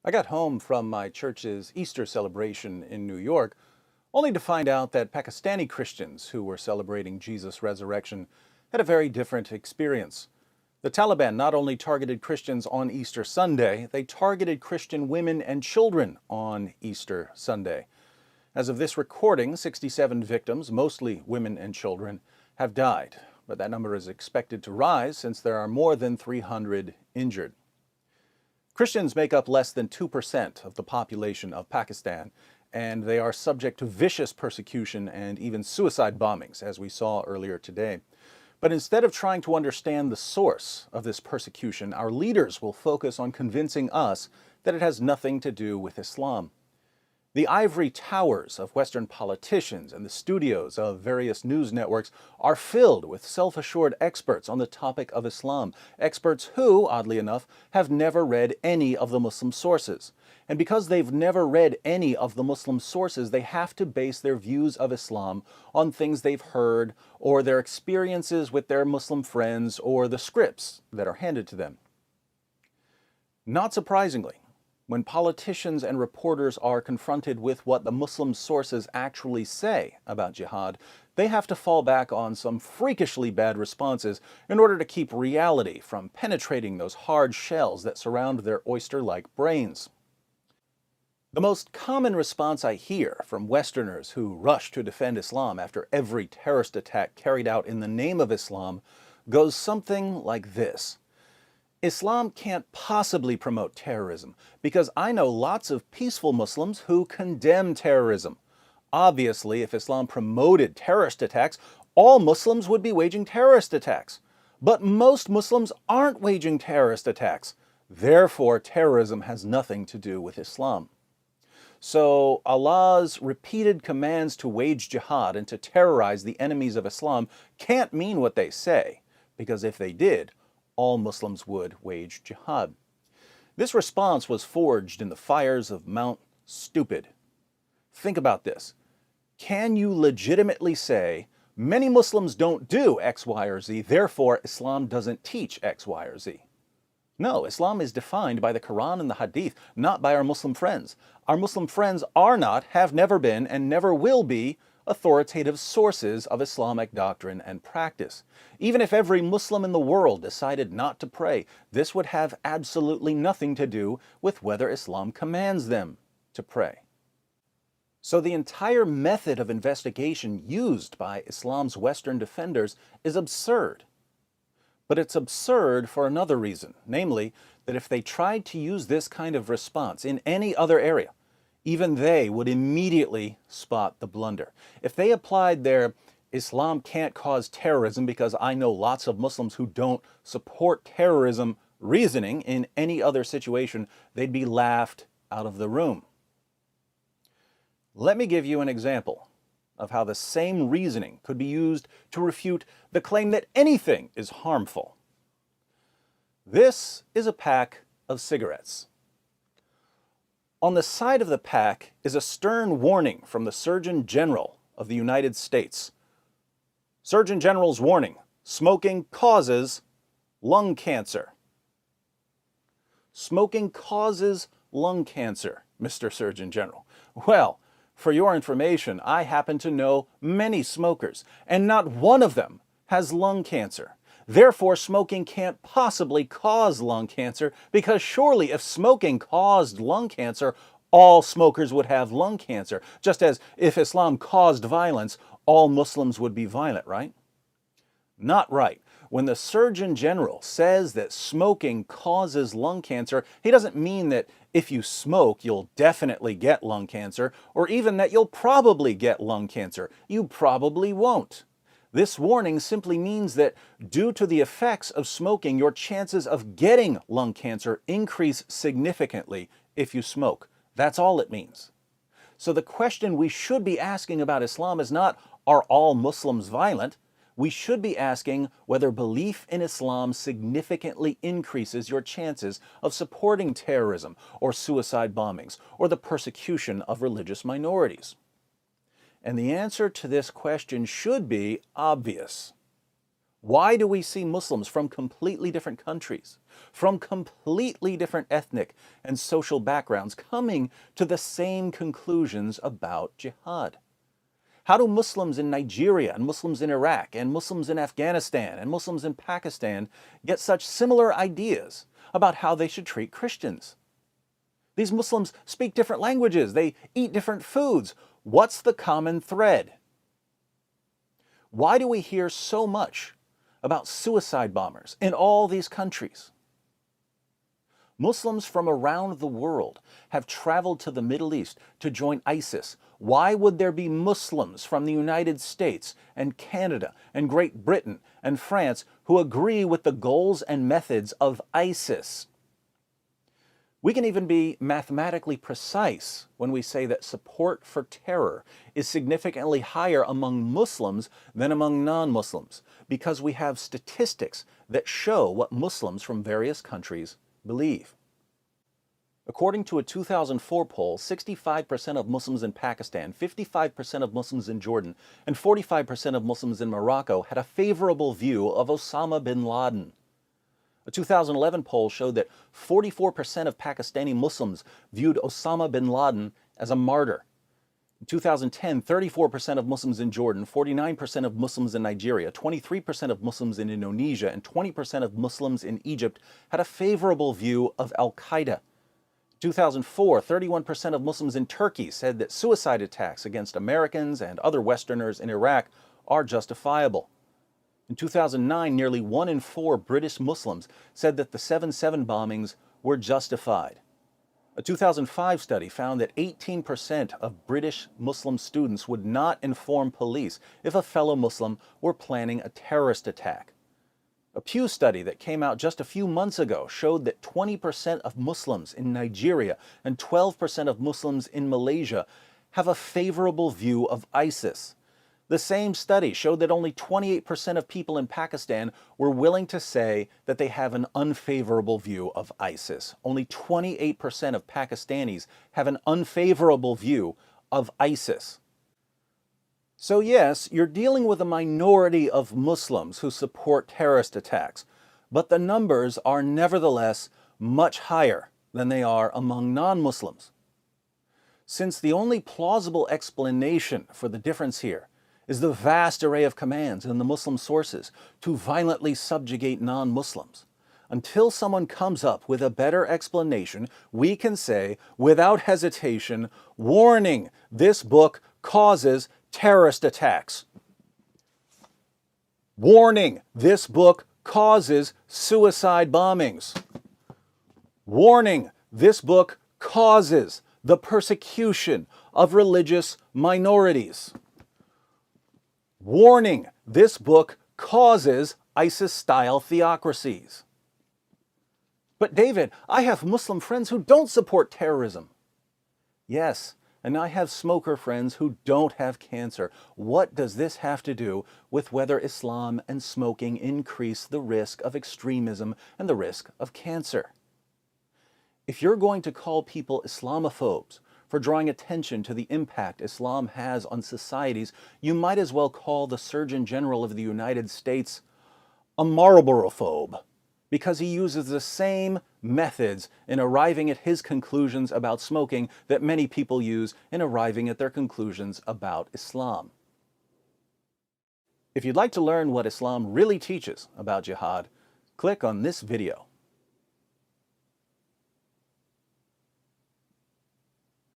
I got home from my church's Easter celebration in New York, only to find out that Pakistani Christians who were celebrating Jesus' resurrection had a very different experience. The Taliban not only targeted Christians on Easter Sunday, they targeted Christian women and children on Easter Sunday. As of this recording, 67 victims, mostly women and children, have died, but that number is expected to rise since there are more than 300 injured. Christians make up less than 2% of the population of Pakistan, and they are subject to vicious persecution and even suicide bombings, as we saw earlier today. But instead of trying to understand the source of this persecution, our leaders will focus on convincing us that it has nothing to do with Islam. The ivory towers of Western politicians and the studios of various news networks are filled with self-assured experts on the topic of Islam, experts who, oddly enough, have never read any of the Muslim sources. And because they've never read any of the Muslim sources, they have to base their views of Islam on things they've heard or their experiences with their Muslim friends or the scripts that are handed to them. Not surprisingly, when politicians and reporters are confronted with what the Muslim sources actually say about jihad, they have to fall back on some freakishly bad responses in order to keep reality from penetrating those hard shells that surround their oyster-like brains. The most common response I hear from Westerners who rush to defend Islam after every terrorist attack carried out in the name of Islam goes something like this. Islam can't possibly promote terrorism because I know lots of peaceful Muslims who condemn terrorism. Obviously, if Islam promoted terrorist attacks, all Muslims would be waging terrorist attacks. But most Muslims aren't waging terrorist attacks. Therefore, terrorism has nothing to do with Islam. So Allah's repeated commands to wage jihad and to terrorize the enemies of Islam can't mean what they say, because if they did, all Muslims would wage jihad. This response was forged in the fires of Mount Stupid. Think about this. Can you legitimately say, many Muslims don't do X, Y, or Z, therefore Islam doesn't teach X, Y, or Z? No, Islam is defined by the Quran and the Hadith, not by our Muslim friends. Our Muslim friends are not, have never been, and never will be authoritative sources of Islamic doctrine and practice. Even if every Muslim in the world decided not to pray, this would have absolutely nothing to do with whether Islam commands them to pray. So the entire method of investigation used by Islam's Western defenders is absurd. But it's absurd for another reason, namely that if they tried to use this kind of response in any other area, even they would immediately spot the blunder. If they applied their Islam can't cause terrorism because I know lots of Muslims who don't support terrorism reasoning in any other situation, they'd be laughed out of the room. Let me give you an example of how the same reasoning could be used to refute the claim that anything is harmful. This is a pack of cigarettes. On the side of the pack is a stern warning from the Surgeon General of the United States. Surgeon General's warning: smoking causes lung cancer. Smoking causes lung cancer, Mr. Surgeon General. Well, for your information, I happen to know many smokers, and not one of them has lung cancer. Therefore, smoking can't possibly cause lung cancer, because surely if smoking caused lung cancer, all smokers would have lung cancer, just as if Islam caused violence, all Muslims would be violent, right? Not right. When the Surgeon General says that smoking causes lung cancer, he doesn't mean that if you smoke, you'll definitely get lung cancer, or even that you'll probably get lung cancer. You probably won't. This warning simply means that due to the effects of smoking, your chances of getting lung cancer increase significantly if you smoke. That's all it means. So the question we should be asking about Islam is not, are all Muslims violent? We should be asking whether belief in Islam significantly increases your chances of supporting terrorism or suicide bombings or the persecution of religious minorities. And the answer to this question should be obvious. Why do we see Muslims from completely different countries, from completely different ethnic and social backgrounds coming to the same conclusions about jihad? How do Muslims in Nigeria and Muslims in Iraq and Muslims in Afghanistan and Muslims in Pakistan get such similar ideas about how they should treat Christians? These Muslims speak different languages, they eat different foods. What's the common thread? Why do we hear so much about suicide bombers in all these countries? Muslims from around the world have traveled to the Middle East to join ISIS. Why would there be Muslims from the United States and Canada and Great Britain and France who agree with the goals and methods of ISIS? We can even be mathematically precise when we say that support for terror is significantly higher among Muslims than among non-Muslims, because we have statistics that show what Muslims from various countries believe. According to a 2004 poll, 65% of Muslims in Pakistan, 55% of Muslims in Jordan, and 45% of Muslims in Morocco had a favorable view of Osama bin Laden. A 2011 poll showed that 44% of Pakistani Muslims viewed Osama bin Laden as a martyr. In 2010, 34% of Muslims in Jordan, 49% of Muslims in Nigeria, 23% of Muslims in Indonesia, and 20% of Muslims in Egypt had a favorable view of Al-Qaeda. In 2004, 31% of Muslims in Turkey said that suicide attacks against Americans and other Westerners in Iraq are justifiable. In 2009, nearly 1 in 4 British Muslims said that the 7/7 bombings were justified. A 2005 study found that 18% of British Muslim students would not inform police if a fellow Muslim were planning a terrorist attack. A Pew study that came out just a few months ago showed that 20% of Muslims in Nigeria and 12% of Muslims in Malaysia have a favorable view of ISIS. The same study showed that only 28% of people in Pakistan were willing to say that they have an unfavorable view of ISIS. Only 28% of Pakistanis have an unfavorable view of ISIS. So yes, you're dealing with a minority of Muslims who support terrorist attacks, but the numbers are nevertheless much higher than they are among non-Muslims. Since the only plausible explanation for the difference here is the vast array of commands in the Muslim sources to violently subjugate non-Muslims, until someone comes up with a better explanation, we can say, without hesitation, warning, this book causes terrorist attacks. Warning, this book causes suicide bombings. Warning, this book causes the persecution of religious minorities. Warning, this book causes ISIS-style theocracies. But David, I have Muslim friends who don't support terrorism. Yes, and I have smoker friends who don't have cancer. What does this have to do with whether Islam and smoking increase the risk of extremism and the risk of cancer? If you're going to call people Islamophobes for drawing attention to the impact Islam has on societies, you might as well call the Surgeon General of the United States a Marlboro-phobe, because he uses the same methods in arriving at his conclusions about smoking that many people use in arriving at their conclusions about Islam. If you'd like to learn what Islam really teaches about jihad, click on this video.